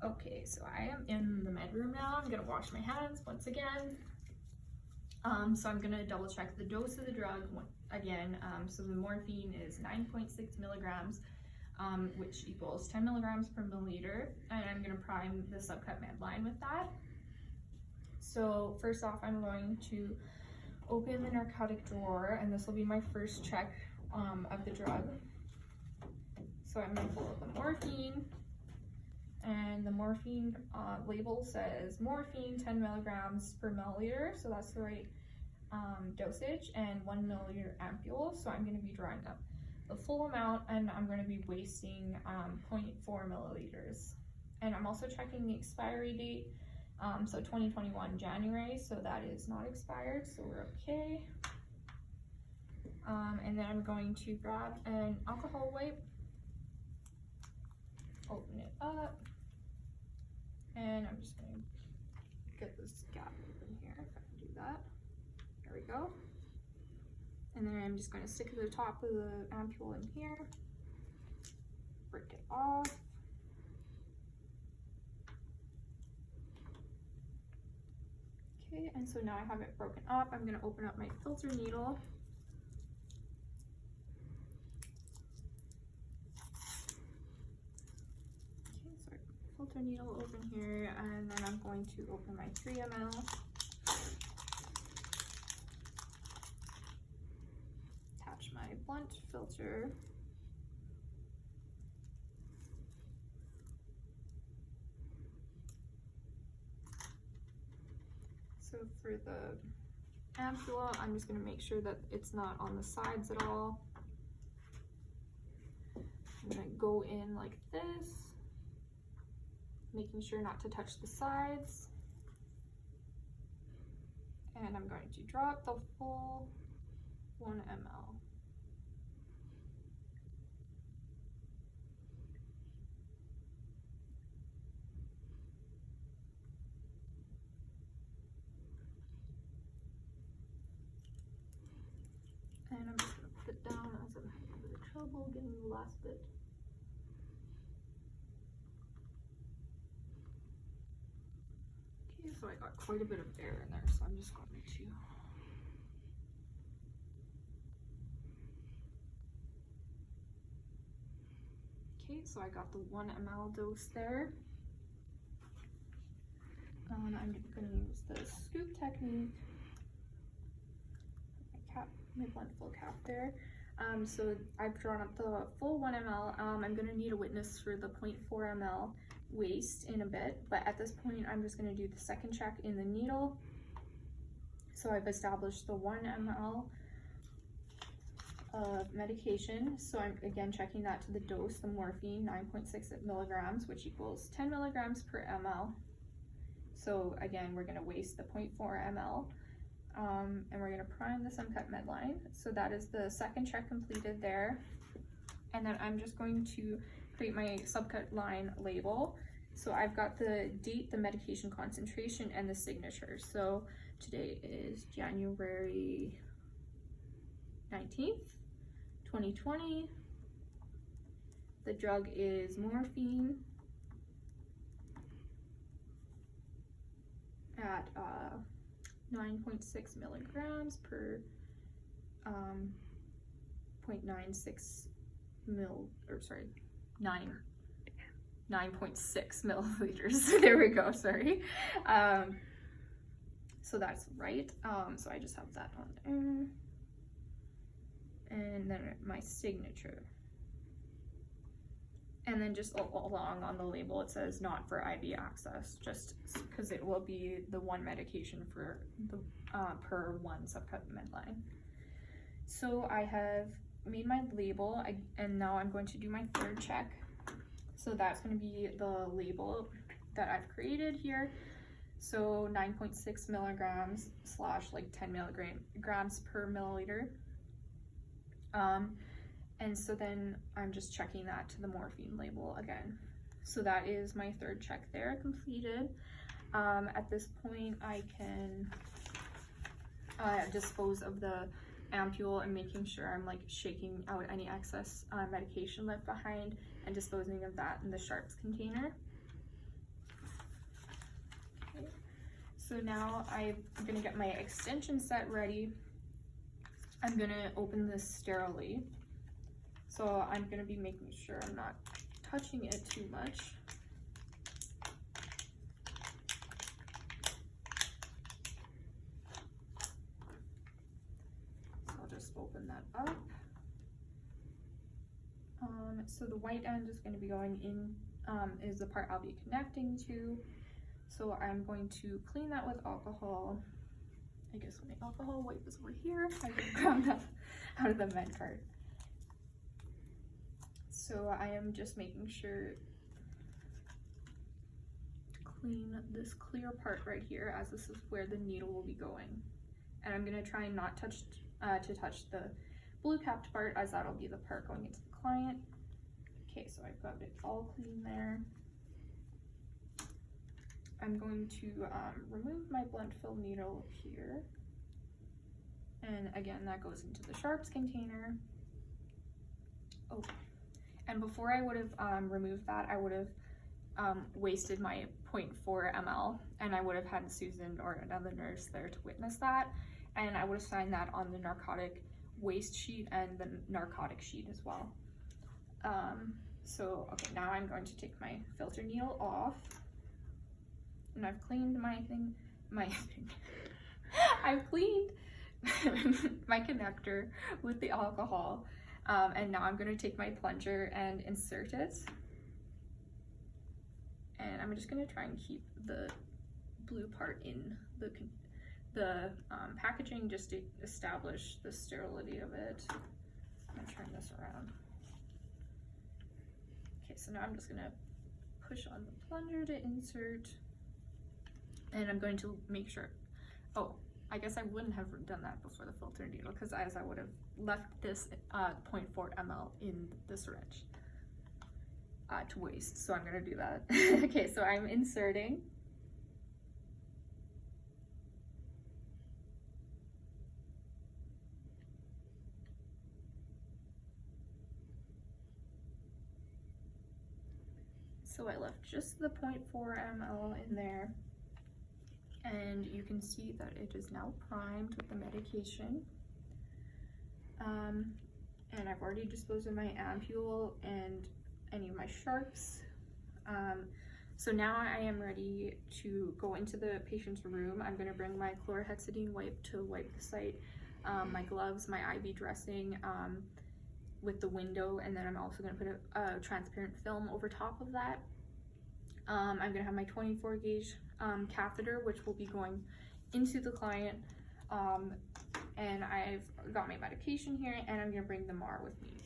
Okay, so I am in the med room now. I'm gonna wash my hands once again. So I'm gonna double check the dose of the drug again. So the morphine is 9.6 milligrams, which equals 10 milligrams per milliliter. And I'm gonna prime the subcut med line with that. So first off, I'm going to open the narcotic drawer, and this will be my first check of the drug. So I'm gonna pull out the morphine, and the morphine label says morphine 10 milligrams per milliliter, so that's the right dosage, and 1 milliliter ampule. So I'm gonna be drawing up the full amount, and I'm gonna be wasting 0.4 milliliters. And I'm also checking the expiry date, so 2021 January, so that is not expired, so we're okay. And then I'm going to grab an alcohol wipe, open it up, and I'm just going to get this gap open here, if I can do that. There we go. And then I'm just going to stick the top of the ampule in here, break it off. Okay, and so now I have it broken up. I'm going to open up my filter needle. Okay, so filter needle open here, and then I'm going to open my 3 ml. Attach my blunt filter. So for the ampule, I'm just going to make sure that it's not on the sides at all. I'm going to go in like this, making sure not to touch the sides. And I'm going to drop the full 1 ml. And I'm just going to put it down as I'm having a bit of trouble getting the last bit. Okay, so I got quite a bit of air in there, so I'm just going to. Okay, so I got the 1 ml dose there. I'm going to use the scoop technique. My blunt fill cap there. So I've drawn up the full 1 ml. I'm going to need a witness for the 0.4 ml waste in a bit, but at this point I'm just going to do the second check in the needle. So I've established the 1 ml of medication. So I'm again checking that to the dose, the morphine 9.6 milligrams, which equals 10 milligrams per ml. So again, we're going to waste the 0.4 ml. And we're going to prime the subcut med line. So that is the second check completed there. And then I'm just going to create my subcut line label. So I've got the date, the medication concentration, and the signature. So today is January 19th, 2020. The drug is morphine at 9.6 milligrams per 0.96 9.6 milliliters. There we go, sorry. So that's right. So I just have that on there. And then my signature. And then just along on the label, it says not for IV access, just because it will be the 1 medication for the per 1 subcut med line. So I have made my label, and now I'm going to do my third check. So that's going to be the label that I've created here. So 9.6 milligrams / like 10 milligrams per milliliter. And so then I'm just checking that to the morphine label again. So that is my third check there completed. At this point, I can dispose of the ampule and making sure I'm like shaking out any excess medication left behind and disposing of that in the sharps container. So now I'm gonna get my extension set ready. I'm gonna open this sterilely. So I'm gonna be making sure I'm not touching it too much. So I'll just open that up. So the white end is going to be going in, is the part I'll be connecting to. So I'm going to clean that with alcohol. I guess my alcohol wipe is over here. I can grab that out of the med cart. So I am just making sure to clean this clear part right here, as this is where the needle will be going. And I'm going to try not touch the blue capped part, as that'll be the part going into the client. Okay, so I've got it all clean there. I'm going to remove my blunt fill needle here. And again, that goes into the sharps container. Oh, and before I would have removed that, I would have wasted my 0.4 ml, and I would have had Susan or another nurse there to witness that. And I would have signed that on the narcotic waste sheet and the narcotic sheet as well. So, okay, now I'm going to take my filter needle off, and I've cleaned I've cleaned my connector with the alcohol, and now I'm going to take my plunger and insert it, and I'm just going to try and keep the blue part in the packaging, just to establish the sterility of it. I'm going to turn this around. Okay, so now I'm just going to push on the plunger to insert, and I'm going to make sure, oh, I guess I wouldn't have done that before the filter needle, because as I would have left this 0.4 ml in the syringe to waste, so I'm going to do that. Okay, so I'm inserting. So I left just the 0.4 ml in there, and you can see that it is now primed with the medication. And I've already disposed of my ampule and any of my sharps. So now I am ready to go into the patient's room. I'm going to bring my chlorhexidine wipe to wipe the site, my gloves, my IV dressing, with the window, and then I'm also going to put a transparent film over top of that. I'm going to have my 24 gauge catheter, which will be going into the client, and I've got my medication here, and I'm going to bring the MAR with me.